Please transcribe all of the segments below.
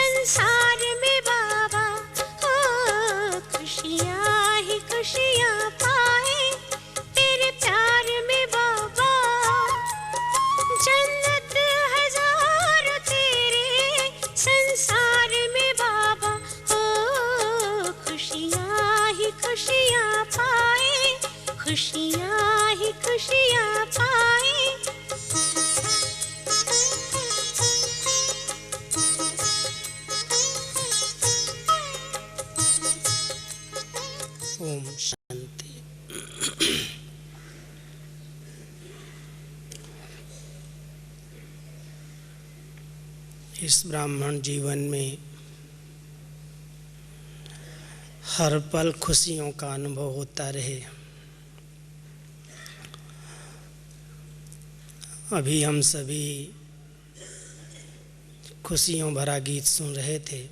संसार में बाबा हो खुशियाँ ही खुशियाँ पाए तेरे प्यार में बाबा। जन्नत हजारों तेरे संसार में बाबा हो खुशियाँ ही खुशियाँ पाए, खुशियाँ ही खुशियाँ पाए। ओम शांति। इस ब्राह्मण जीवन में हर पल खुशियों का अनुभव होता रहे। अभी हम सभी खुशियों भरा गीत सुन रहे थे।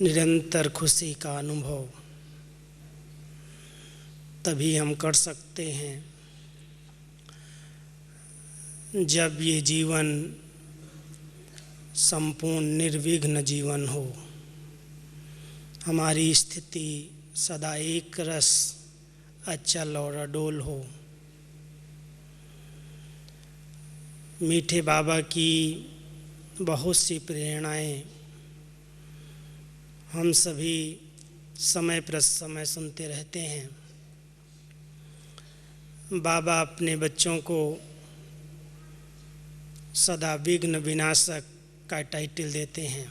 निरंतर खुशी का अनुभव तभी हम कर सकते हैं जब ये जीवन संपूर्ण निर्विघ्न जीवन हो, हमारी स्थिति सदा एक रस अचल और अडोल हो। मीठे बाबा की बहुत सी प्रेरणाएं हम सभी समय प्रसमय सुनते रहते हैं। बाबा अपने बच्चों को सदा विघ्न विनाशक का टाइटल देते हैं,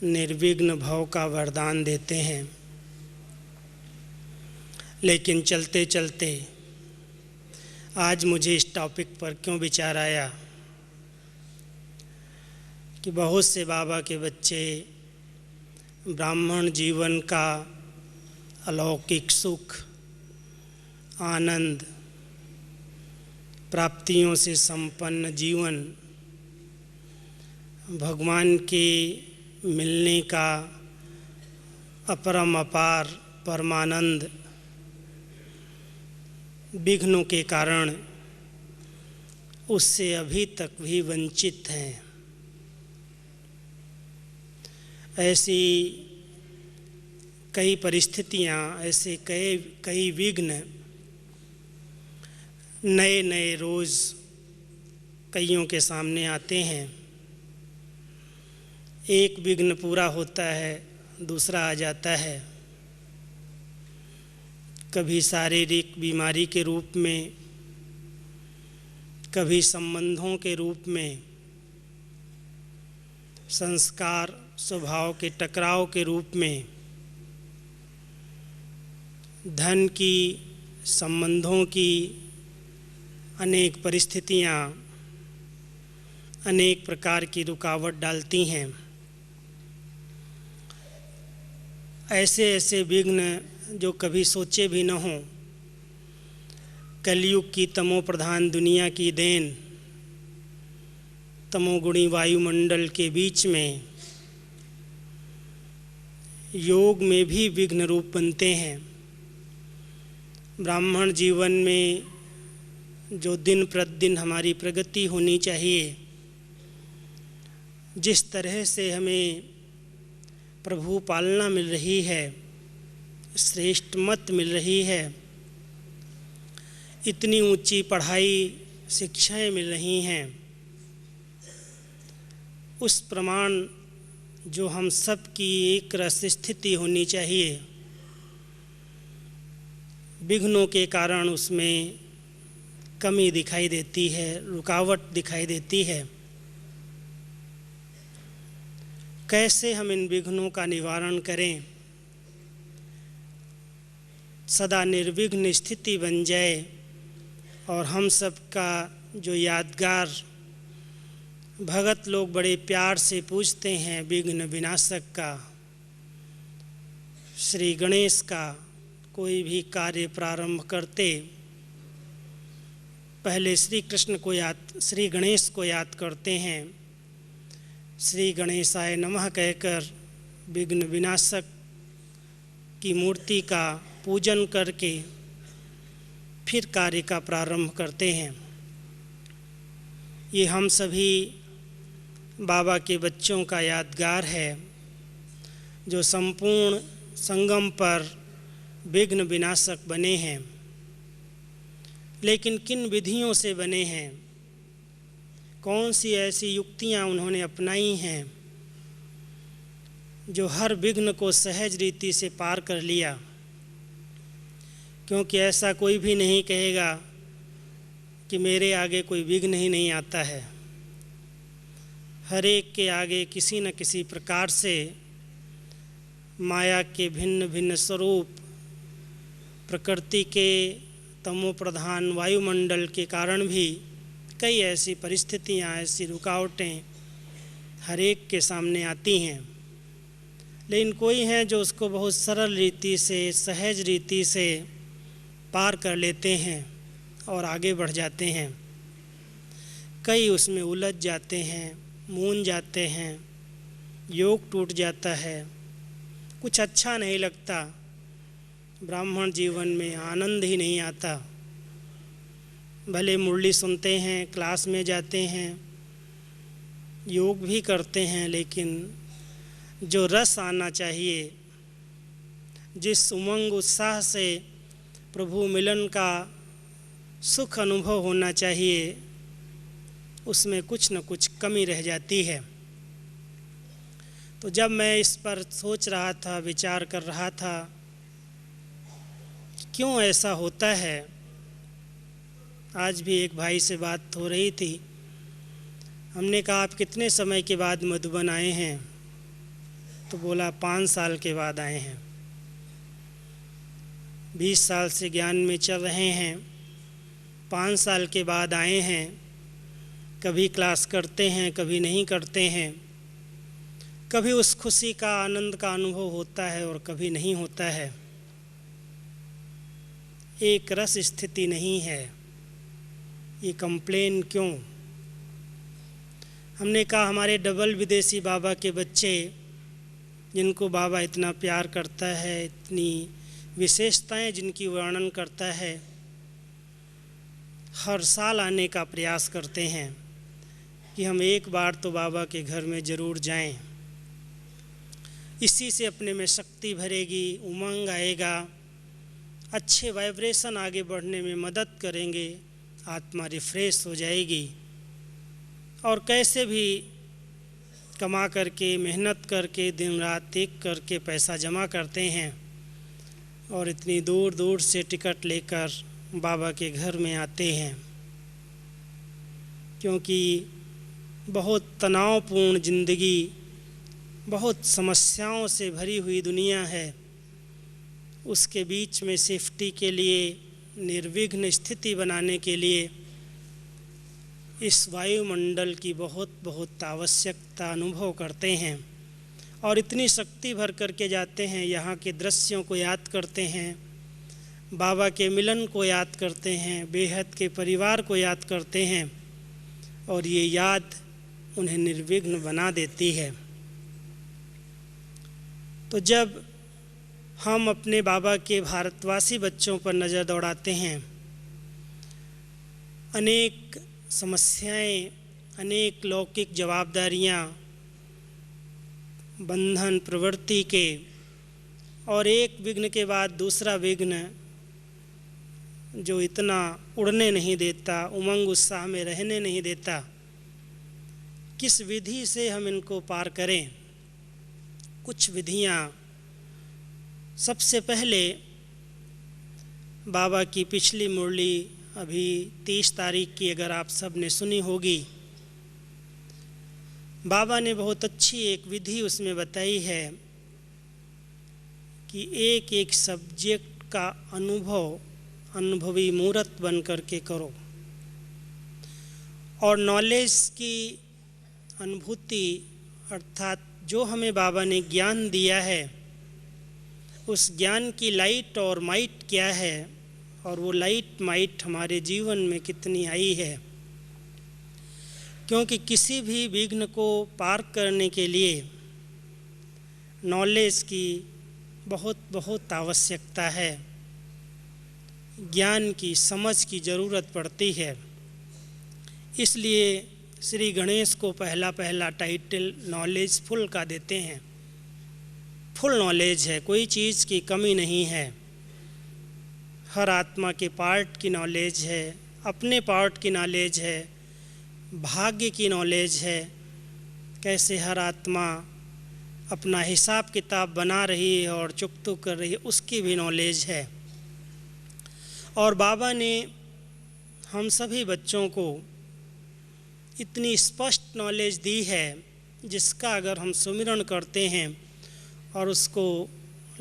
निर्विघ्न भव का वरदान देते हैं। लेकिन चलते चलते आज मुझे इस टॉपिक पर क्यों विचार आया कि बहुत से बाबा के बच्चे ब्राह्मण जीवन का अलौकिक सुख, आनंद, प्राप्तियों से संपन्न जीवन, भगवान के मिलने का अपरम अपार परमानंद विघ्नों के कारण उससे अभी तक भी वंचित हैं। ऐसी कई परिस्थितियां, ऐसे कई विघ्न नए नए रोज़ कईयों के सामने आते हैं। एक विघ्न पूरा होता है, दूसरा आ जाता है। कभी शारीरिक बीमारी के रूप में, कभी संबंधों के रूप में, संस्कार स्वभाव के टकराव के रूप में, धन की, संबंधों की अनेक परिस्थितियां अनेक प्रकार की रुकावट डालती हैं। ऐसे ऐसे विघ्न जो कभी सोचे भी न हों, कलयुग की तमो प्रधान दुनिया की देन, तमोगुणी वायुमंडल के बीच में योग में भी विघ्न रूप बनते हैं। ब्राह्मण जीवन में जो दिन प्रतिदिन हमारी प्रगति होनी चाहिए, जिस तरह से हमें प्रभु पालना मिल रही है, श्रेष्ठ मत मिल रही है, इतनी ऊंची पढ़ाई शिक्षाएं मिल रही हैं, उस प्रमाण जो हम सब की एक रस स्थिति होनी चाहिए, विघ्नों के कारण उसमें कमी दिखाई देती है, रुकावट दिखाई देती है। कैसे हम इन विघ्नों का निवारण करें, सदा निर्विघ्न स्थिति बन जाए और हम सब का जो यादगार भगत लोग बड़े प्यार से पूछते हैं विघ्न विनाशक का, श्री गणेश का, कोई भी कार्य प्रारंभ करते पहले श्री कृष्ण को श्री गणेश को याद करते हैं। श्री गणेशाय नमः कहकर विघ्न विनाशक की मूर्ति का पूजन करके फिर कार्य का प्रारंभ करते हैं। ये हम सभी बाबा के बच्चों का यादगार है जो संपूर्ण संगम पर विघ्न विनाशक बने हैं। लेकिन किन विधियों से बने हैं, कौन सी ऐसी युक्तियां उन्होंने अपनाई हैं जो हर विघ्न को सहज रीति से पार कर लिया। क्योंकि ऐसा कोई भी नहीं कहेगा कि मेरे आगे कोई विघ्न ही नहीं आता है। हर एक के आगे किसी न किसी प्रकार से माया के भिन्न भिन्न स्वरूप, प्रकृति के तमोप्रधान वायुमंडल के कारण भी कई ऐसी परिस्थितियां, ऐसी रुकावटें हर एक के सामने आती हैं। लेकिन कोई हैं जो उसको बहुत सरल रीति से, सहज रीति से पार कर लेते हैं और आगे बढ़ जाते हैं। कई उसमें उलझ जाते हैं, मूंझ जाते हैं, योग टूट जाता है, कुछ अच्छा नहीं लगता, ब्राह्मण जीवन में आनंद ही नहीं आता। भले मुरली सुनते हैं, क्लास में जाते हैं, योग भी करते हैं, लेकिन जो रस आना चाहिए, जिस उमंग उत्साह से प्रभु मिलन का सुख अनुभव होना चाहिए, उसमें कुछ न कुछ कमी रह जाती है। तो जब मैं इस पर सोच रहा था, विचार कर रहा था, क्यों ऐसा होता है। आज भी एक भाई से बात हो रही थी। हमने कहा आप कितने समय के बाद मधुबन आए हैं? तो बोला 5 साल के बाद आए हैं। 20 साल से ज्ञान में चल रहे हैं, 5 साल के बाद आए हैं। कभी क्लास करते हैं, कभी नहीं करते हैं, कभी उस खुशी का, आनंद का अनुभव होता है और कभी नहीं होता है। एक रस स्थिति नहीं है। ये कंप्लेन क्यों? हमने कहा हमारे डबल विदेशी बाबा के बच्चे, जिनको बाबा इतना प्यार करता है, इतनी विशेषताएं जिनकी वर्णन करता है, हर साल आने का प्रयास करते हैं कि हम एक बार तो बाबा के घर में ज़रूर जाएं। इसी से अपने में शक्ति भरेगी, उमंग आएगा, अच्छे वाइब्रेशन आगे बढ़ने में मदद करेंगे, आत्मा रिफ्रेश हो जाएगी। और कैसे भी कमा करके, मेहनत करके, दिन रात एक करके पैसा जमा करते हैं और इतनी दूर दूर से टिकट लेकर बाबा के घर में आते हैं। क्योंकि बहुत तनावपूर्ण ज़िंदगी, बहुत समस्याओं से भरी हुई दुनिया है, उसके बीच में सेफ्टी के लिए, निर्विघ्न स्थिति बनाने के लिए इस वायुमंडल की बहुत बहुत आवश्यकता अनुभव करते हैं। और इतनी शक्ति भर करके जाते हैं, यहाँ के दृश्यों को याद करते हैं, बाबा के मिलन को याद करते हैं, बेहद के परिवार को याद करते हैं, और ये याद उन्हें निर्विघ्न बना देती है। तो जब हम अपने बाबा के भारतवासी बच्चों पर नज़र दौड़ाते हैं, अनेक समस्याएं, अनेक लौकिक जवाबदारियां, बंधन प्रवृत्ति के, और एक विघ्न के बाद दूसरा विघ्न जो इतना उड़ने नहीं देता, उमंग उत्साह में रहने नहीं देता, किस विधि से हम इनको पार करें। कुछ विधियां, सबसे पहले बाबा की पिछली मुरली अभी 30 तारीख की अगर आप सब ने सुनी होगी, बाबा ने बहुत अच्छी एक विधि उसमें बताई है कि एक एक सब्जेक्ट का अनुभव अनुभवी मूर्त बन करके करो, और नॉलेज की अनुभूति अर्थात जो हमें बाबा ने ज्ञान दिया है, उस ज्ञान की लाइट और माइट क्या है, और वो लाइट माइट हमारे जीवन में कितनी आई है। क्योंकि किसी भी विघ्न को पार करने के लिए नॉलेज की बहुत बहुत आवश्यकता है, ज्ञान की, समझ की ज़रूरत पड़ती है। इसलिए श्री गणेश को पहला पहला टाइटल नॉलेजफुल का देते हैं। फुल नॉलेज है, कोई चीज़ की कमी नहीं है। हर आत्मा के पार्ट की नॉलेज है, अपने पार्ट की नॉलेज है, भाग्य की नॉलेज है, कैसे हर आत्मा अपना हिसाब किताब बना रही है और चुकतू कर रही है, उसकी भी नॉलेज है। और बाबा ने हम सभी बच्चों को इतनी स्पष्ट नॉलेज दी है जिसका अगर हम सुमिरन करते हैं और उसको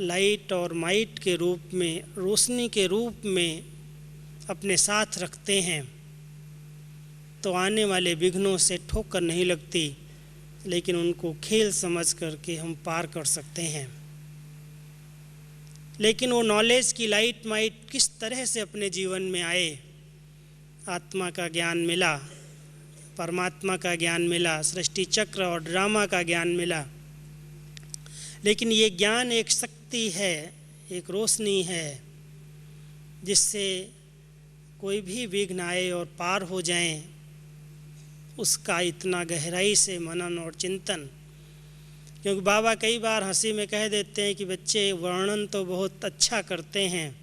लाइट और माइट के रूप में, रोशनी के रूप में अपने साथ रखते हैं तो आने वाले विघ्नों से ठोकर नहीं लगती, लेकिन उनको खेल समझ करके हम पार कर सकते हैं। लेकिन वो नॉलेज की लाइट माइट किस तरह से अपने जीवन में आए। आत्मा का ज्ञान मिला, परमात्मा का ज्ञान मिला, सृष्टि चक्र और ड्रामा का ज्ञान मिला, लेकिन ये ज्ञान एक शक्ति है, एक रोशनी है जिससे कोई भी विघ्न आए और पार हो जाएं, उसका इतना गहराई से मनन और चिंतन। क्योंकि बाबा कई बार हंसी में कह देते हैं कि बच्चे वर्णन तो बहुत अच्छा करते हैं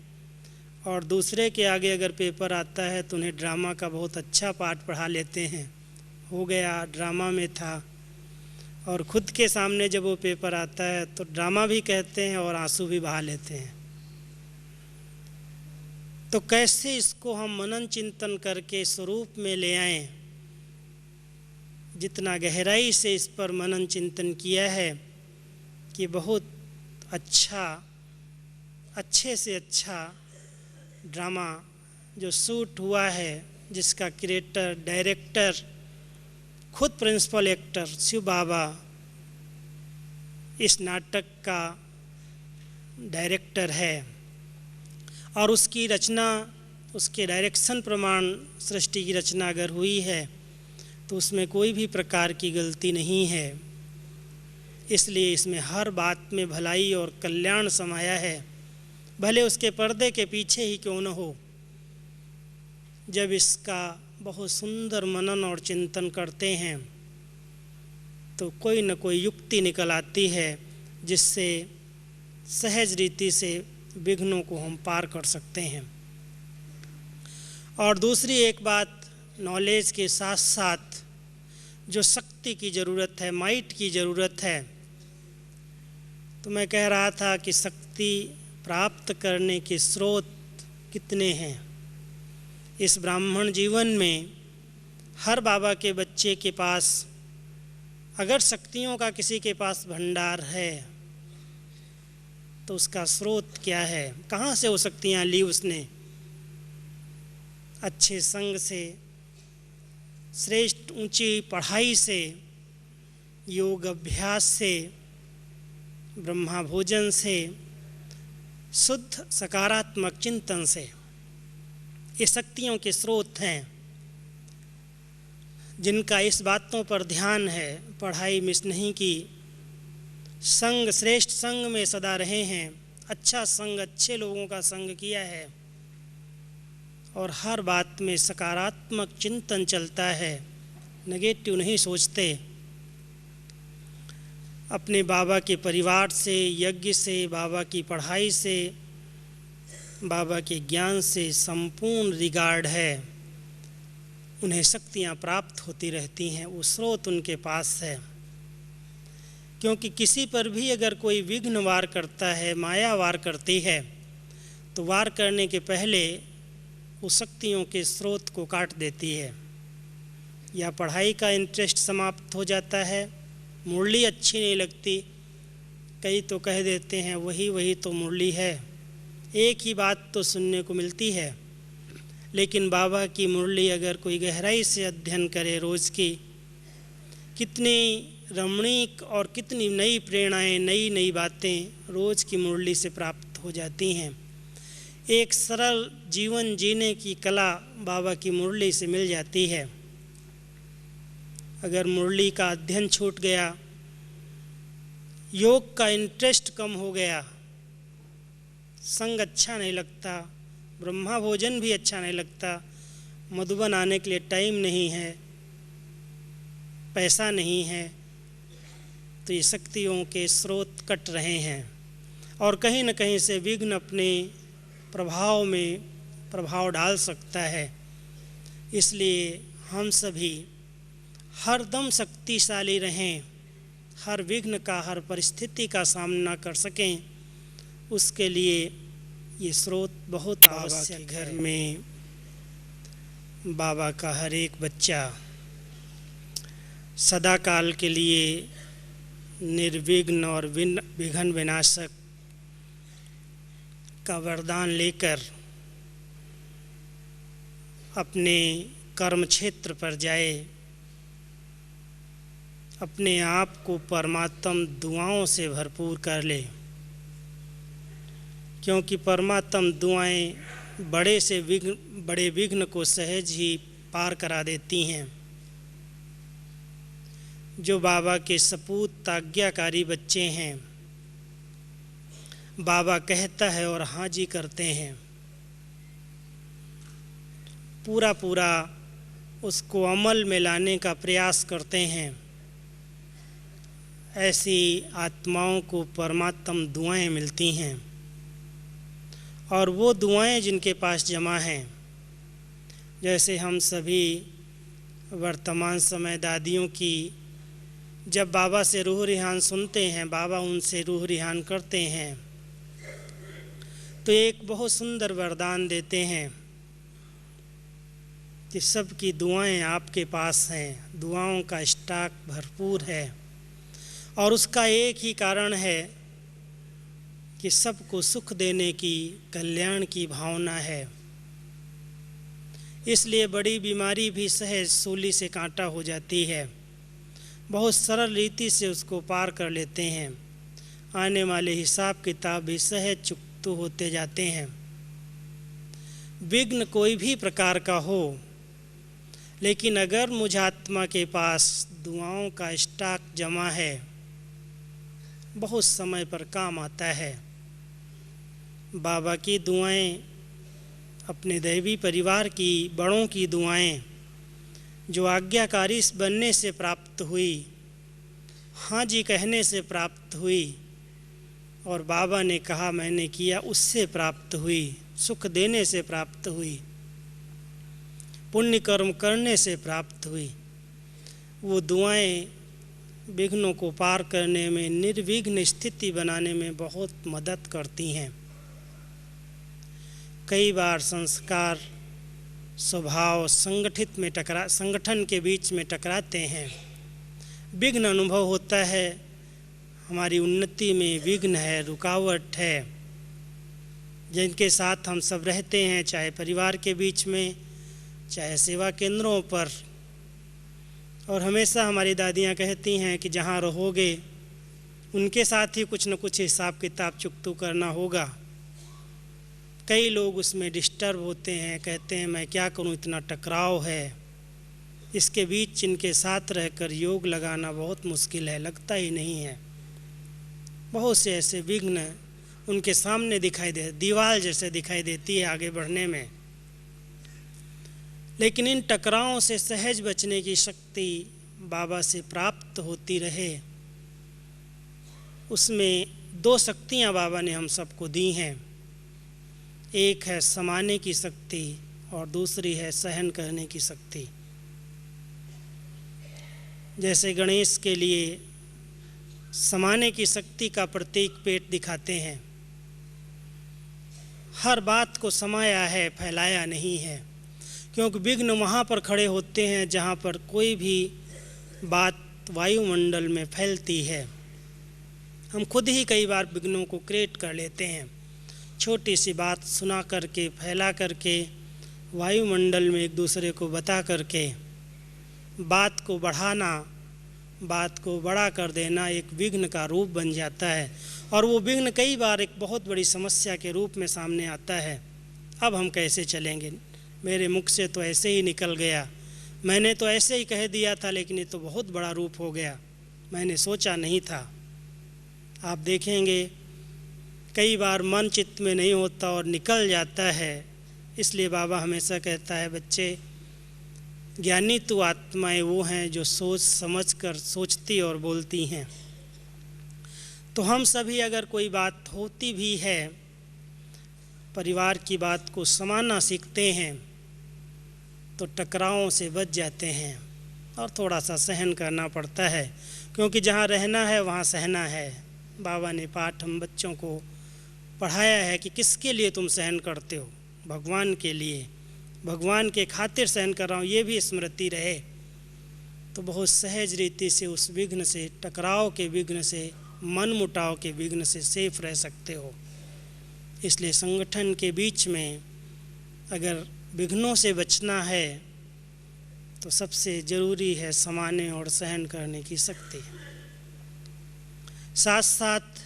और दूसरे के आगे अगर पेपर आता है तो उन्हें ड्रामा का बहुत अच्छा पाठ पढ़ा लेते हैं, हो गया ड्रामा में था, और खुद के सामने जब वो पेपर आता है तो ड्रामा भी कहते हैं और आंसू भी बहा लेते हैं। तो कैसे इसको हम मनन चिंतन करके स्वरूप में ले आएं। जितना गहराई से इस पर मनन चिंतन किया है कि बहुत अच्छा, अच्छे से अच्छा ड्रामा जो शूट हुआ है, जिसका क्रिएटर डायरेक्टर खुद प्रिंसिपल एक्टर शिव बाबा इस नाटक का डायरेक्टर है और उसकी रचना, उसके डायरेक्शन प्रमाण सृष्टि की रचना अगर हुई है तो उसमें कोई भी प्रकार की गलती नहीं है। इसलिए इसमें हर बात में भलाई और कल्याण समाया है, भले उसके पर्दे के पीछे ही क्यों न हो। जब इसका बहुत सुंदर मनन और चिंतन करते हैं तो कोई न कोई युक्ति निकल आती है जिससे सहज रीति से विघ्नों को हम पार कर सकते हैं। और दूसरी एक बात, नॉलेज के साथ साथ जो शक्ति की ज़रूरत है, माइट की ज़रूरत है, तो मैं कह रहा था कि शक्ति प्राप्त करने के स्रोत कितने हैं। इस ब्राह्मण जीवन में हर बाबा के बच्चे के पास अगर शक्तियों का किसी के पास भंडार है तो उसका स्रोत क्या है, कहाँ से वो शक्तियाँ ली उसने। अच्छे संग से, श्रेष्ठ ऊंची पढ़ाई से, योग अभ्यास से, ब्रह्मा भोजन से, शुद्ध सकारात्मक चिंतन से। ये शक्तियों के स्रोत हैं जिनका इस बातों पर ध्यान है, पढ़ाई मिस नहीं की, संग श्रेष्ठ संग में सदा रहे हैं, अच्छा संग, अच्छे लोगों का संग किया है और हर बात में सकारात्मक चिंतन चलता है, नेगेटिव नहीं सोचते। अपने बाबा के परिवार से, यज्ञ से, बाबा की पढ़ाई से, बाबा के ज्ञान से संपूर्ण रिगार्ड है। उन्हें शक्तियाँ प्राप्त होती रहती हैं, वो स्रोत उनके पास है। क्योंकि किसी पर भी अगर कोई विघ्न वार करता है, माया वार करती है, तो वार करने के पहले वो शक्तियों के स्रोत को काट देती है। या पढ़ाई का इंटरेस्ट समाप्त हो जाता है, मुरली अच्छी नहीं लगती, कई तो कह देते हैं वही तो मुरली है, एक ही बात तो सुनने को मिलती है। लेकिन बाबा की मुरली अगर कोई गहराई से अध्ययन करे रोज़ की, कितनी रमणीक और कितनी नई प्रेरणाएँ, नई नई बातें रोज़ की मुरली से प्राप्त हो जाती हैं। एक सरल जीवन जीने की कला बाबा की मुरली से मिल जाती है। अगर मुरली का अध्ययन छूट गया, योग का इंटरेस्ट कम हो गया, संग अच्छा नहीं लगता, ब्रह्मा भोजन भी अच्छा नहीं लगता, मधुबन आने के लिए टाइम नहीं है, पैसा नहीं है, तो ये शक्तियों के स्रोत कट रहे हैं और कहीं न कहीं से विघ्न अपने प्रभाव में प्रभाव डाल सकता है। इसलिए हम सभी हरदम शक्तिशाली रहें, हर विघ्न का, हर परिस्थिति का सामना कर सकें, उसके लिए ये स्रोत बहुत आवश्यक है। घर में बाबा का हर एक बच्चा सदा काल के लिए निर्विघ्न और विघ्न विनाशक का वरदान लेकर अपने कर्म क्षेत्र पर जाए, अपने आप को परमात्म दुआओं से भरपूर कर ले, क्योंकि परमात्म दुआएं बड़े विघ्न को सहज ही पार करा देती हैं। जो बाबा के सपूत आज्ञाकारी बच्चे हैं, बाबा कहता है और हाँ जी करते हैं, पूरा उसको अमल में लाने का प्रयास करते हैं, ऐसी आत्माओं को परमात्म दुआएं मिलती हैं। और वो दुआएं जिनके पास जमा हैं, जैसे हम सभी वर्तमान समय दादियों की जब बाबा से रूह रिहान सुनते हैं, बाबा उनसे रूह रिहान करते हैं, तो एक बहुत सुंदर वरदान देते हैं कि सबकी दुआएं आपके पास हैं, दुआओं का स्टॉक भरपूर है। और उसका एक ही कारण है कि सबको सुख देने की, कल्याण की भावना है। इसलिए बड़ी बीमारी भी सहज सूली से कांटा हो जाती है, बहुत सरल रीति से उसको पार कर लेते हैं। आने वाले हिसाब किताब भी सहज चुकतू होते जाते हैं। विघ्न कोई भी प्रकार का हो, लेकिन अगर मुझ आत्मा के पास दुआओं का स्टॉक जमा है, बहुत समय पर काम आता है। बाबा की दुआएं, अपने दैवी परिवार की बड़ों की दुआएं जो आज्ञाकारी बनने से प्राप्त हुई, हाँ जी कहने से प्राप्त हुई, और बाबा ने कहा मैंने किया उससे प्राप्त हुई, सुख देने से प्राप्त हुई, पुण्य कर्म करने से प्राप्त हुई। वो दुआएं विघ्नों को पार करने में, निर्विघ्न स्थिति बनाने में बहुत मदद करती हैं। कई बार संस्कार, स्वभाव संगठन के बीच में टकराते हैं, विघ्न अनुभव होता है, हमारी उन्नति में विघ्न है, रुकावट है। जिनके साथ हम सब रहते हैं, चाहे परिवार के बीच में, चाहे सेवा केंद्रों पर, और हमेशा हमारी दादियाँ कहती हैं कि जहाँ रहोगे उनके साथ ही कुछ न कुछ हिसाब किताब चुकतू करना होगा। कई लोग उसमें डिस्टर्ब होते हैं, कहते हैं मैं क्या करूं, इतना टकराव है, इसके बीच इनके साथ रहकर योग लगाना बहुत मुश्किल है, लगता ही नहीं है। बहुत से ऐसे विघ्न उनके सामने दिखाई दे, दीवार जैसे दिखाई देती है आगे बढ़ने में। लेकिन इन टकरावों से सहज बचने की शक्ति बाबा से प्राप्त होती रहे, उसमें दो शक्तियाँ बाबा ने हम सबको दी हैं। एक है समाने की शक्ति और दूसरी है सहन करने की शक्ति। जैसे गणेश के लिए समाने की शक्ति का प्रतीक पेट दिखाते हैं, हर बात को समाया है, फैलाया नहीं है, क्योंकि विघ्न वहाँ पर खड़े होते हैं जहाँ पर कोई भी बात वायुमंडल में फैलती है। हम खुद ही कई बार विघ्नों को क्रिएट कर लेते हैं, छोटी सी बात सुना करके, फैला करके, वायुमंडल में एक दूसरे को बता करके बात को बढ़ाना, बात को बड़ा कर देना एक विघ्न का रूप बन जाता है। और वो विघ्न कई बार एक बहुत बड़ी समस्या के रूप में सामने आता है। अब हम कैसे चलेंगे, मेरे मुख से तो ऐसे ही निकल गया, मैंने तो ऐसे ही कह दिया था, लेकिन ये तो बहुत बड़ा रूप हो गया, मैंने सोचा नहीं था। आप देखेंगे कई बार मन चित्त में नहीं होता और निकल जाता है। इसलिए बाबा हमेशा कहता है बच्चे ज्ञानी तो आत्माएं वो हैं जो सोच समझकर सोचती और बोलती हैं। तो हम सभी अगर कोई बात होती भी है, परिवार की बात को समाना सीखते हैं तो टकरावों से बच जाते हैं और थोड़ा सा सहन करना पड़ता है, क्योंकि जहाँ रहना है वहाँ सहना है। बाबा ने पाठ हम बच्चों को पढ़ाया है कि किसके लिए तुम सहन करते हो, भगवान के लिए, भगवान के खातिर सहन कर रहा हूँ, ये भी स्मृति रहे। तो बहुत सहज रीति से उस विघ्न से, टकराव के विघ्न से, मन मुटाव के विघ्न से सेफ रह सकते हो। इसलिए संगठन के बीच में अगर विघ्नों से बचना है तो सबसे ज़रूरी है समाने और सहन करने की शक्ति। साथ साथ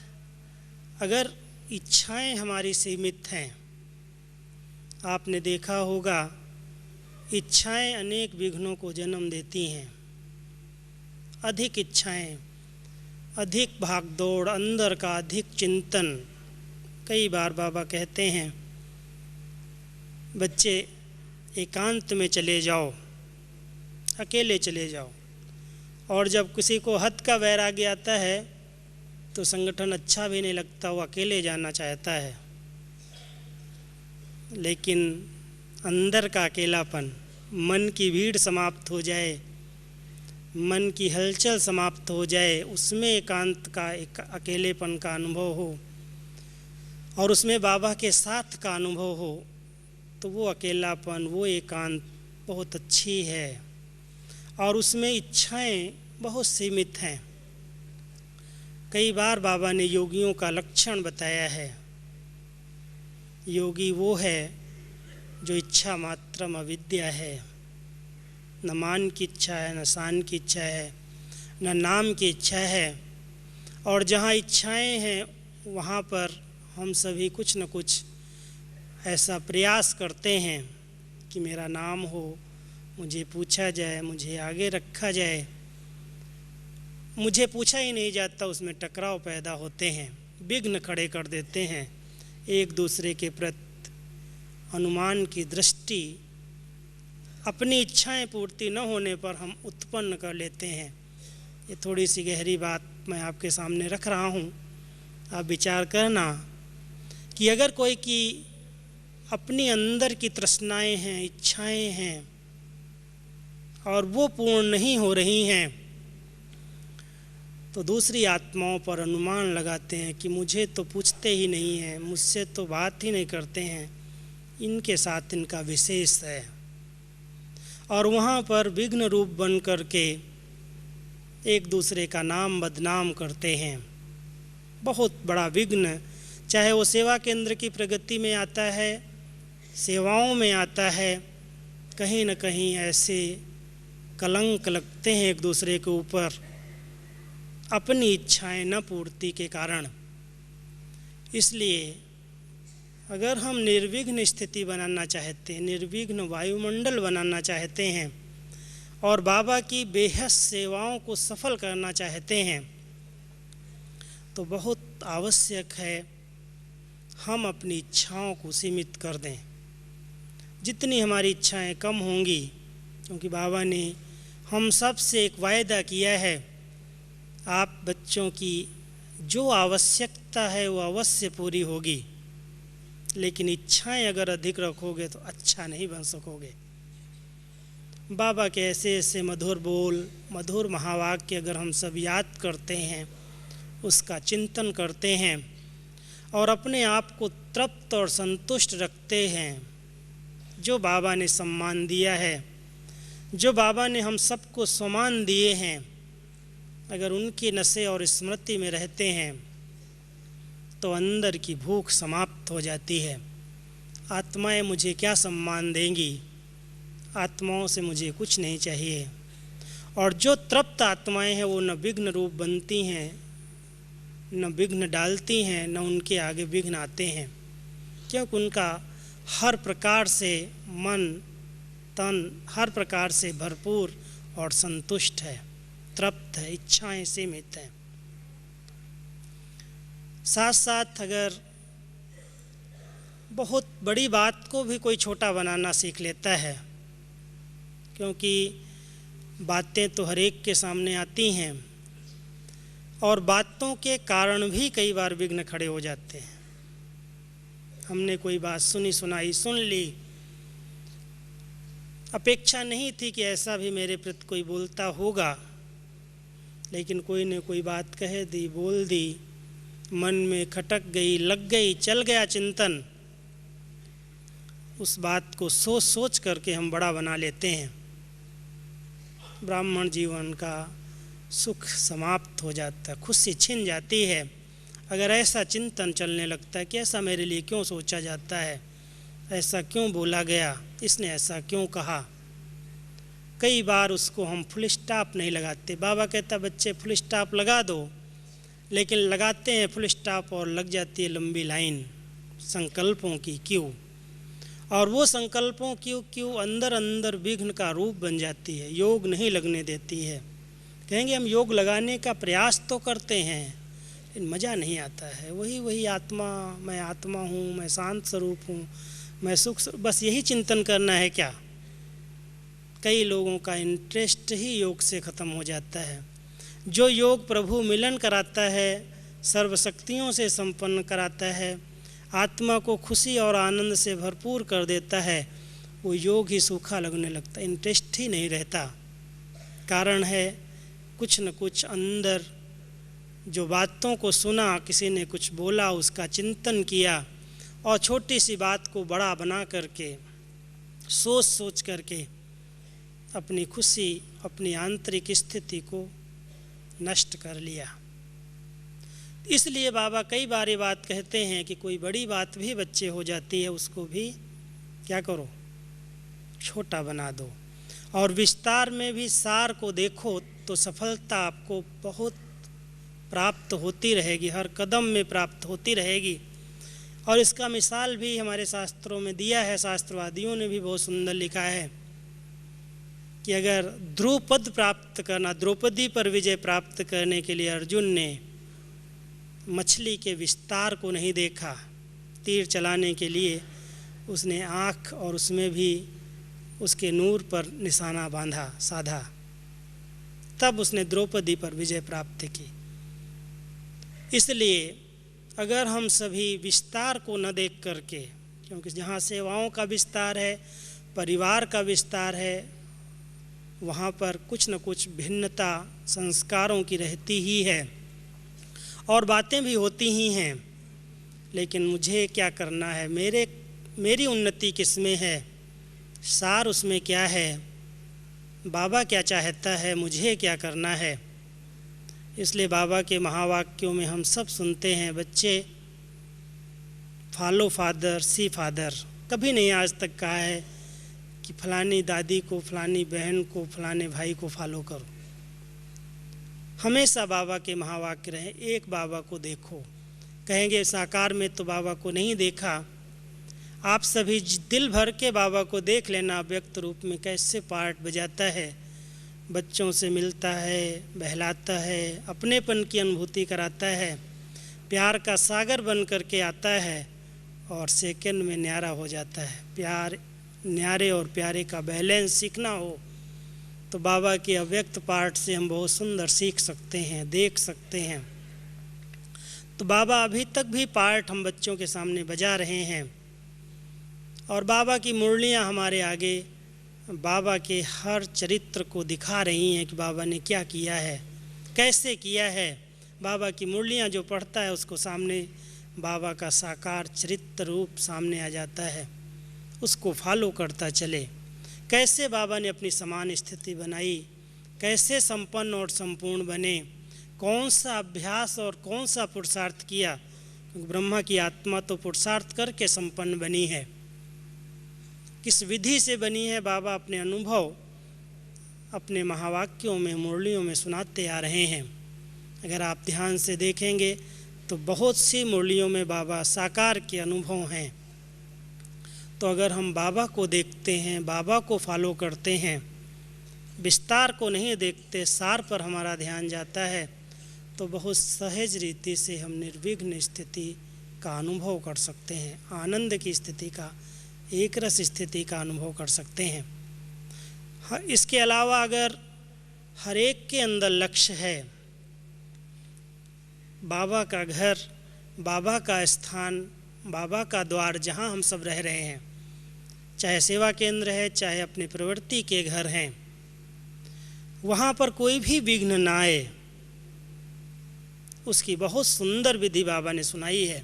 अगर इच्छाएं हमारी सीमित हैं, आपने देखा होगा इच्छाएं अनेक विघ्नों को जन्म देती हैं। अधिक इच्छाएं, अधिक भागदौड़, अंदर का अधिक चिंतन। कई बार बाबा कहते हैं बच्चे एकांत में चले जाओ, अकेले चले जाओ। और जब किसी को हद का वैराग्य आता है तो संगठन अच्छा भी नहीं लगता, वो अकेले जाना चाहता है। लेकिन अंदर का अकेलापन, मन की भीड़ समाप्त हो जाए, मन की हलचल समाप्त हो जाए, उसमें एकांत का, एक अकेलेपन का अनुभव हो और उसमें बाबा के साथ का अनुभव हो, तो वो अकेलापन, वो एकांत बहुत अच्छी है। और उसमें इच्छाएं बहुत सीमित हैं। कई बार बाबा ने योगियों का लक्षण बताया है। योगी वो है जो इच्छा मात्रम अविद्या है, न मान की इच्छा है, न शान की इच्छा है, न नाम की इच्छा है। और जहाँ इच्छाएं हैं वहाँ पर हम सभी कुछ न कुछ ऐसा प्रयास करते हैं कि मेरा नाम हो, मुझे पूछा जाए, मुझे आगे रखा जाए। मुझे पूछा ही नहीं जाता, उसमें टकराव पैदा होते हैं, विघ्न खड़े कर देते हैं। एक दूसरे के प्रति अनुमान की दृष्टि, अपनी इच्छाएं पूर्ति न होने पर हम उत्पन्न कर लेते हैं। ये थोड़ी सी गहरी बात मैं आपके सामने रख रहा हूँ। आप विचार करना कि अगर कोई की अपनी अंदर की तृष्णाएं हैं, इच्छाएं हैं और वो पूर्ण नहीं हो रही हैं, तो दूसरी आत्माओं पर अनुमान लगाते हैं कि मुझे तो पूछते ही नहीं हैं, मुझसे तो बात ही नहीं करते हैं, इनके साथ इनका विशेष है। और वहाँ पर विघ्न रूप बन करके एक दूसरे का नाम बदनाम करते हैं। बहुत बड़ा विघ्न, चाहे वो सेवा केंद्र की प्रगति में आता है, सेवाओं में आता है, कहीं न कहीं ऐसे कलंक लगते हैं एक दूसरे के ऊपर अपनी इच्छाएं न पूर्ति के कारण। इसलिए अगर हम निर्विघ्न स्थिति बनाना चाहते हैं, निर्विघ्न वायुमंडल बनाना चाहते हैं और बाबा की बेहद सेवाओं को सफल करना चाहते हैं, तो बहुत आवश्यक है हम अपनी इच्छाओं को सीमित कर दें। जितनी हमारी इच्छाएं कम होंगी, क्योंकि बाबा ने हम सब से एक वायदा किया है, आप बच्चों की जो आवश्यकता है वो अवश्य पूरी होगी, लेकिन इच्छाएं अगर अधिक रखोगे तो अच्छा नहीं बन सकोगे। बाबा के ऐसे ऐसे मधुर बोल, मधुर महावाक्य अगर हम सब याद करते हैं, उसका चिंतन करते हैं और अपने आप को तृप्त और संतुष्ट रखते हैं, जो बाबा ने सम्मान दिया है, जो बाबा ने हम सबको सम्मान दिए हैं, अगर उनकी नशे और स्मृति में रहते हैं तो अंदर की भूख समाप्त हो जाती है। आत्माएं मुझे क्या सम्मान देंगी, आत्माओं से मुझे कुछ नहीं चाहिए। और जो तृप्त आत्माएं हैं वो न विघ्न रूप बनती हैं, न विघ्न डालती हैं, न उनके आगे विघ्न आते हैं, क्योंकि उनका हर प्रकार से मन तन हर प्रकार से भरपूर और संतुष्ट है, तृप्त है, इच्छाएं सीमित हैं। साथ साथ अगर बहुत बड़ी बात को भी कोई छोटा बनाना सीख लेता है, क्योंकि बातें तो हर एक के सामने आती हैं और बातों के कारण भी कई बार विघ्न खड़े हो जाते हैं। हमने कोई बात सुनी सुनाई सुन ली, अपेक्षा नहीं थी कि ऐसा भी मेरे प्रति कोई बोलता होगा, लेकिन कोई ने कोई बात कह दी, बोल दी, मन में खटक गई, लग गई, चल गया चिंतन। उस बात को सोच सोच करके हम बड़ा बना लेते हैं। ब्राह्मण जीवन का सुख समाप्त हो जाता है, खुशी छिन जाती है। अगर ऐसा चिंतन चलने लगता है कि ऐसा मेरे लिए क्यों सोचा जाता है, ऐसा क्यों बोला गया, इसने ऐसा क्यों कहा। कई बार उसको हम फुल स्टॉप नहीं लगाते। बाबा कहता बच्चे फुल स्टॉप लगा दो, लेकिन लगाते हैं फुल स्टॉप और लग जाती है लंबी लाइन संकल्पों की क्यों, और वो संकल्पों की क्यों अंदर अंदर विघ्न का रूप बन जाती है, योग नहीं लगने देती है। कहेंगे हम योग लगाने का प्रयास तो करते हैं, लेकिन मज़ा नहीं आता है। वही आत्मा, मैं आत्मा हूँ, मैं शांत स्वरूप हूँ, मैं सुख, बस यही चिंतन करना है क्या। कई लोगों का इंटरेस्ट ही योग से ख़त्म हो जाता है। जो योग प्रभु मिलन कराता है, सर्वशक्तियों से संपन्न कराता है, आत्मा को खुशी और आनंद से भरपूर कर देता है, वो योग ही सूखा लगने लगता, इंटरेस्ट ही नहीं रहता। कारण है कुछ न कुछ अंदर जो बातों को सुना, किसी ने कुछ बोला, उसका चिंतन किया और छोटी सी बात को बड़ा बना करके सोच सोच करके अपनी खुशी, अपनी आंतरिक स्थिति को नष्ट कर लिया। इसलिए बाबा कई बार ये बात कहते हैं कि कोई बड़ी बात भी बच्चे हो जाती है, उसको भी क्या करो, छोटा बना दो। और विस्तार में भी सार को देखो तो सफलता आपको बहुत प्राप्त होती रहेगी, हर कदम में प्राप्त होती रहेगी। और इसका मिसाल भी हमारे शास्त्रों में दिया है, शास्त्रवादियों ने भी बहुत सुंदर लिखा है कि अगर ध्रुपद प्राप्त करना, द्रौपदी पर विजय प्राप्त करने के लिए अर्जुन ने मछली के विस्तार को नहीं देखा, तीर चलाने के लिए उसने आँख और उसमें भी उसके नूर पर निशाना बांधा, साधा, तब उसने द्रौपदी पर विजय प्राप्त की। इसलिए अगर हम सभी विस्तार को न देख करके, क्योंकि जहाँ सेवाओं का विस्तार है, परिवार का विस्तार है, वहाँ पर कुछ न कुछ भिन्नता संस्कारों की रहती ही है और बातें भी होती ही हैं। लेकिन मुझे क्या करना है, मेरी उन्नति किस में है, सार उसमें क्या है, बाबा क्या चाहता है, मुझे क्या करना है। इसलिए बाबा के महावाक्यों में हम सब सुनते हैं, बच्चे फॉलो फादर सी फादर। कभी नहीं आज तक कहा है कि फलानी दादी को, फलानी बहन को, फलाने भाई को फॉलो करो। हमेशा बाबा के महावाक्य रहे, एक बाबा को देखो। कहेंगे साकार में तो बाबा को नहीं देखा, आप सभी दिल भर के बाबा को देख लेना। व्यक्त रूप में कैसे पार्ट बजाता है, बच्चों से मिलता है, बहलाता है, अपनेपन की अनुभूति कराता है, प्यार का सागर बन करके आता है और सेकंड में न्यारा हो जाता है। प्यार, न्यारे और प्यारे का बैलेंस सीखना हो तो बाबा के अव्यक्त पार्ट से हम बहुत सुंदर सीख सकते हैं, देख सकते हैं। तो बाबा अभी तक भी पार्ट हम बच्चों के सामने बजा रहे हैं और बाबा की मुरलियाँ हमारे आगे बाबा के हर चरित्र को दिखा रही हैं कि बाबा ने क्या किया है, कैसे किया है। बाबा की मुरलियाँ जो पढ़ता है उसको सामने बाबा का साकार चरित्र रूप सामने आ जाता है, उसको फॉलो करता चले। कैसे बाबा ने अपनी समान स्थिति बनाई, कैसे संपन्न और संपूर्ण बने, कौन सा अभ्यास और कौन सा पुरुषार्थ किया, क्योंकि ब्रह्मा की आत्मा तो पुरुषार्थ करके संपन्न बनी है। किस विधि से बनी है, बाबा अपने अनुभव अपने महावाक्यों में, मुरलियों में सुनाते आ रहे हैं। अगर आप ध्यान से देखेंगे तो बहुत सी मुरलियों में बाबा साकार के अनुभव हैं। तो अगर हम बाबा को देखते हैं, बाबा को फॉलो करते हैं, विस्तार को नहीं देखते, सार पर हमारा ध्यान जाता है, तो बहुत सहज रीति से हम निर्विघ्न स्थिति का अनुभव कर सकते हैं, आनंद की स्थिति का, एक रस स्थिति का अनुभव कर सकते हैं। इसके अलावा अगर हर एक के अंदर लक्ष्य है, बाबा का घर, बाबा का स्थान, बाबा का द्वार जहाँ हम सब रह रहे हैं, चाहे सेवा केंद्र है, चाहे अपनी प्रवृत्ति के घर हैं, वहाँ पर कोई भी विघ्न ना आए, उसकी बहुत सुंदर विधि बाबा ने सुनाई है।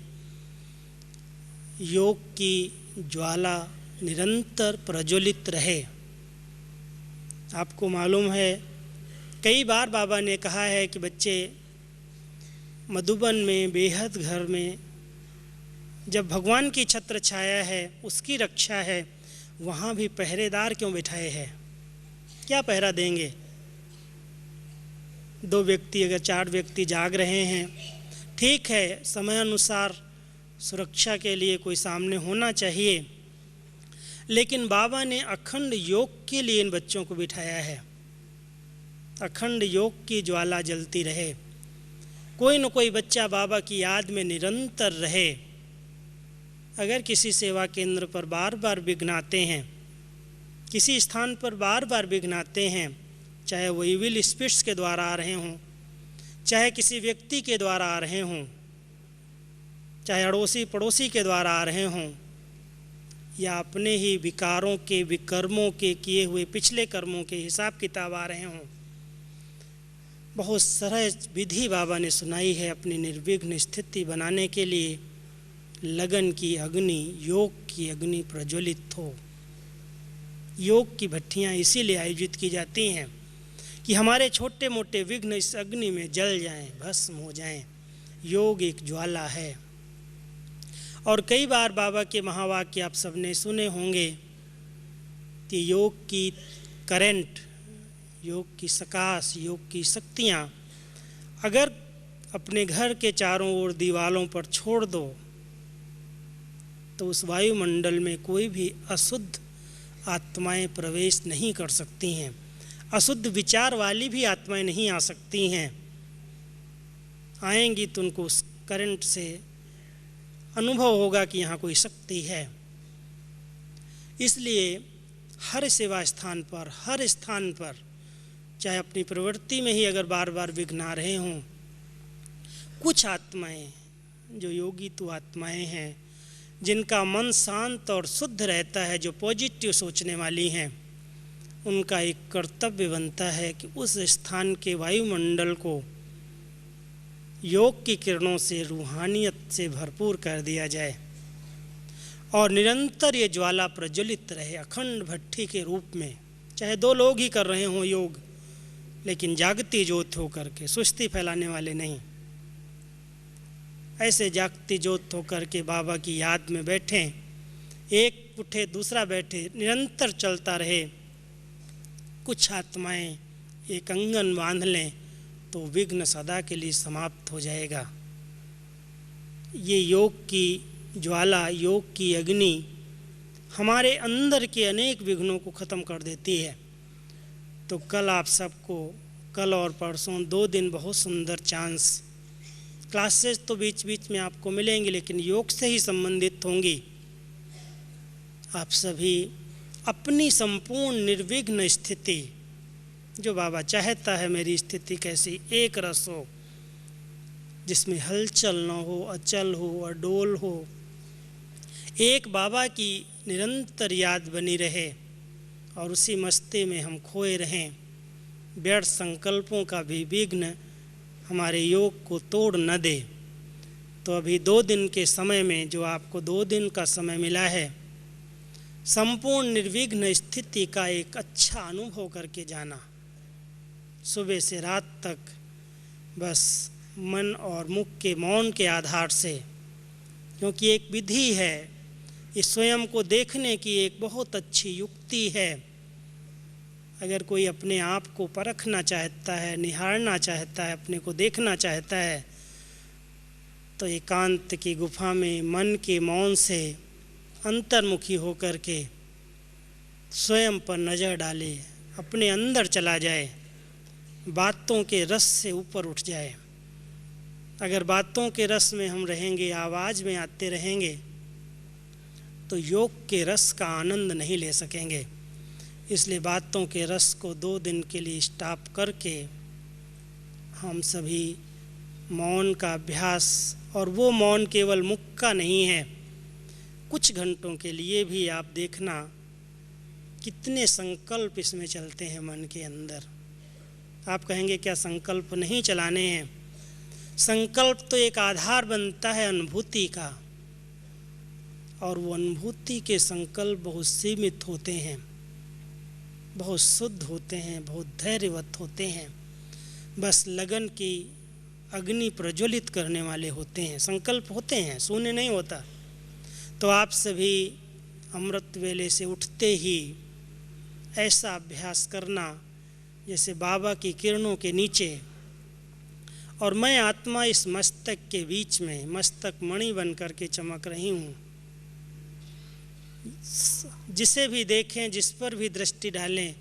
योग की ज्वाला निरंतर प्रज्वलित रहे। आपको मालूम है, कई बार बाबा ने कहा है कि बच्चे, मधुबन में, बेहद घर में जब भगवान की छत्र छाया है, उसकी रक्षा है, वहाँ भी पहरेदार क्यों बिठाए हैं? क्या पहरा देंगे? 2 व्यक्ति अगर 4 व्यक्ति जाग रहे हैं, ठीक है, समय अनुसार सुरक्षा के लिए कोई सामने होना चाहिए, लेकिन बाबा ने अखंड योग के लिए इन बच्चों को बिठाया है। अखंड योग की ज्वाला जलती रहे, कोई न कोई बच्चा बाबा की याद में निरंतर रहे। अगर किसी सेवा केंद्र पर बार बार विघ्न आते हैं, किसी स्थान पर बार बार विघ्न आते हैं, चाहे वो इविल स्पिरिट्स के द्वारा आ रहे हों, चाहे किसी व्यक्ति के द्वारा आ रहे हों, चाहे अड़ोसी पड़ोसी के द्वारा आ रहे हों, या अपने ही विकारों के, विकर्मों के किए हुए पिछले कर्मों के हिसाब किताब आ रहे हों, बहुत सरल विधि बाबा ने सुनाई है अपनी निर्विघ्न स्थिति बनाने के लिए। लगन की अग्नि, योग की अग्नि प्रज्वलित हो। योग की भट्टियाँ इसीलिए आयोजित की जाती हैं कि हमारे छोटे मोटे विघ्न इस अग्नि में जल जाएं, भस्म हो जाएं। योग एक ज्वाला है। और कई बार बाबा के महावाक्य आप सबने सुने होंगे कि योग की करंट, योग की सकाश, योग की शक्तियाँ अगर अपने घर के चारों ओर दीवालों पर छोड़ दो तो उस वायुमंडल में कोई भी अशुद्ध आत्माएं प्रवेश नहीं कर सकती हैं। अशुद्ध विचार वाली भी आत्माएं नहीं आ सकती हैं। आएंगी तो उनको उस करंट से अनुभव होगा कि यहाँ कोई शक्ति है। इसलिए हर सेवा स्थान पर, हर स्थान पर, चाहे अपनी प्रवृत्ति में ही अगर बार बार विघ्न आ रहे हों, कुछ आत्माएं जो योगी तो आत्माएं हैं, जिनका मन शांत और शुद्ध रहता है, जो पॉजिटिव सोचने वाली हैं, उनका एक कर्तव्य बनता है कि उस स्थान के वायुमंडल को योग की किरणों से, रूहानियत से भरपूर कर दिया जाए और निरंतर ये ज्वाला प्रज्वलित रहे अखंड भट्टी के रूप में। चाहे 2 लोग ही कर रहे हों योग, लेकिन जागती ज्योत होकर के, सुस्ती फैलाने वाले नहीं। ऐसे जागती ज्योत होकर के बाबा की याद में बैठें, एक उठे दूसरा बैठे, निरंतर चलता रहे। कुछ आत्माएं एक अंगन बांध लें तो विघ्न सदा के लिए समाप्त हो जाएगा। ये योग की ज्वाला, योग की अग्नि हमारे अंदर के अनेक विघ्नों को ख़त्म कर देती है। तो कल आप सबको, कल और परसों 2 दिन बहुत सुंदर चांस, क्लासेस तो बीच बीच में आपको मिलेंगी, लेकिन योग से ही संबंधित होंगी। आप सभी अपनी संपूर्ण निर्विघ्न स्थिति, जो बाबा चाहता है मेरी स्थिति कैसी, एक रस हो, जिसमें हलचल न हो, अचल हो, अडोल हो, एक बाबा की निरंतर याद बनी रहे और उसी मस्ती में हम खोए रहें। व्यर्थ संकल्पों का भी विघ्न हमारे योग को तोड़ न दे। तो अभी 2 दिन के समय में, जो आपको 2 दिन का समय मिला है, संपूर्ण निर्विघ्न स्थिति का एक अच्छा अनुभव करके जाना। सुबह से रात तक बस मन और मुख के मौन के आधार से, क्योंकि एक विधि है, इस स्वयं को देखने की एक बहुत अच्छी युक्ति है। अगर कोई अपने आप को परखना चाहता है, निहारना चाहता है, अपने को देखना चाहता है, तो एकांत की गुफा में मन के मौन से अंतर्मुखी होकर के स्वयं पर नज़र डाले, अपने अंदर चला जाए, बातों के रस से ऊपर उठ जाए। अगर बातों के रस में हम रहेंगे, आवाज़ में आते रहेंगे, तो योग के रस का आनंद नहीं ले सकेंगे। इसलिए बातों के रस को 2 दिन के लिए स्टॉप करके हम सभी मौन का अभ्यास, और वो मौन केवल मुख का नहीं है, कुछ घंटों के लिए भी आप देखना कितने संकल्प इसमें चलते हैं मन के अंदर। आप कहेंगे क्या संकल्प नहीं चलाने हैं? संकल्प तो एक आधार बनता है अनुभूति का, और वो अनुभूति के संकल्प बहुत सीमित होते हैं, बहुत शुद्ध होते हैं, बहुत धैर्यवत होते हैं, बस लगन की अग्नि प्रज्वलित करने वाले होते हैं। संकल्प होते हैं, शून्य नहीं होता। तो आप सभी अमृत वेले से उठते ही ऐसा अभ्यास करना जैसे बाबा की किरणों के नीचे और मैं आत्मा इस मस्तक के बीच में मस्तक मणि बन कर के चमक रही हूँ। जिसे भी देखें, जिस पर भी दृष्टि डालें,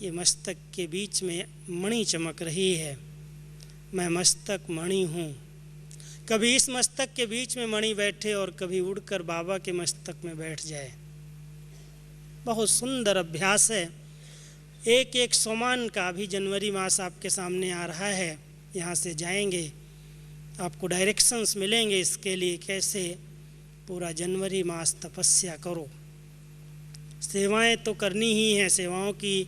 ये मस्तक के बीच में मणि चमक रही है। मैं मस्तक मणि हूँ। कभी इस मस्तक के बीच में मणि बैठे और कभी उड़कर बाबा के मस्तक में बैठ जाए। बहुत सुंदर अभ्यास है। एक एक सोमान का भी जनवरी मास आपके सामने आ रहा है। यहाँ से जाएंगे, आपको डायरेक्शंस मिलेंगे इसके लिए, कैसे पूरा जनवरी मास तपस्या करो। सेवाएं तो करनी ही हैं, सेवाओं की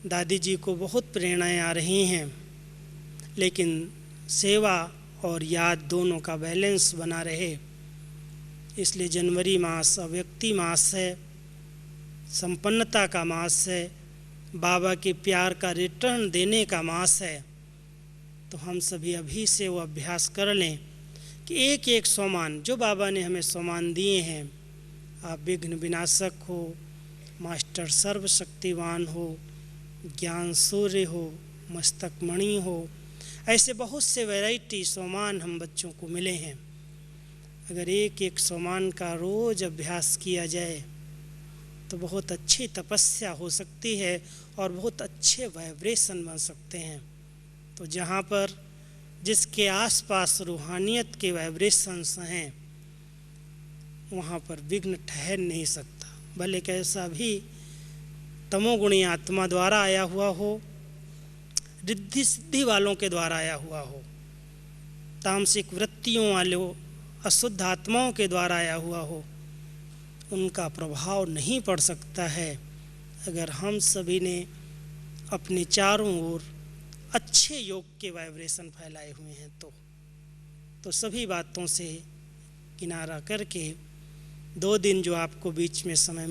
दादी जी को बहुत प्रेरणाएं आ रही हैं, लेकिन सेवा और याद दोनों का बैलेंस बना रहे, इसलिए जनवरी मास अव्यक्ति मास है, संपन्नता का मास है, बाबा के प्यार का रिटर्न देने का मास है। तो हम सभी अभी से वो अभ्यास कर लें कि एक एक सोमान जो बाबा ने हमें सोमान दिए हैं, आप विघ्न विनाशक हो, मास्टर सर्वशक्तिवान हो, ज्ञान सूर्य हो, मस्तक मणि हो, ऐसे बहुत से वैरायटी सोमान हम बच्चों को मिले हैं। अगर एक एक सोमान का रोज़ अभ्यास किया जाए तो बहुत अच्छी तपस्या हो सकती है और बहुत अच्छे वाइब्रेशन बन सकते हैं। तो जहाँ पर जिसके आसपास रूहानियत के वाइब्रेशंस हैं, वहाँ पर विघ्न ठहर नहीं सकता। भले कैसा भी तमोगुणी आत्मा द्वारा आया हुआ हो, रिद्धि सिद्धि वालों के द्वारा आया हुआ हो, तामसिक वृत्तियों वालों अशुद्ध आत्माओं के द्वारा आया हुआ हो, उनका प्रभाव नहीं पड़ सकता है अगर हम सभी ने अपने चारों ओर अच्छे योग के वाइब्रेशन फैलाए हुए हैं। तो सभी बातों से किनारा करके 2 दिन जो आपको बीच में समय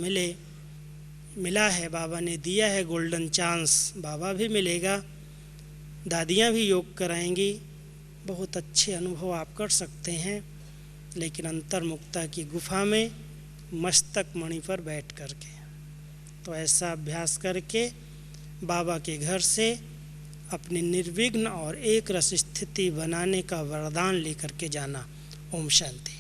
मिला है, बाबा ने दिया है गोल्डन चांस, बाबा भी मिलेगा, दादियाँ भी योग कराएंगी, बहुत अच्छे अनुभव आप कर सकते हैं, लेकिन अंतर्मुक्ता की गुफा में मस्तक मणि पर बैठ करके। तो ऐसा अभ्यास करके बाबा के घर से अपनी निर्विघ्न और एक रस स्थिति बनाने का वरदान लेकर के जाना। ओम शांति।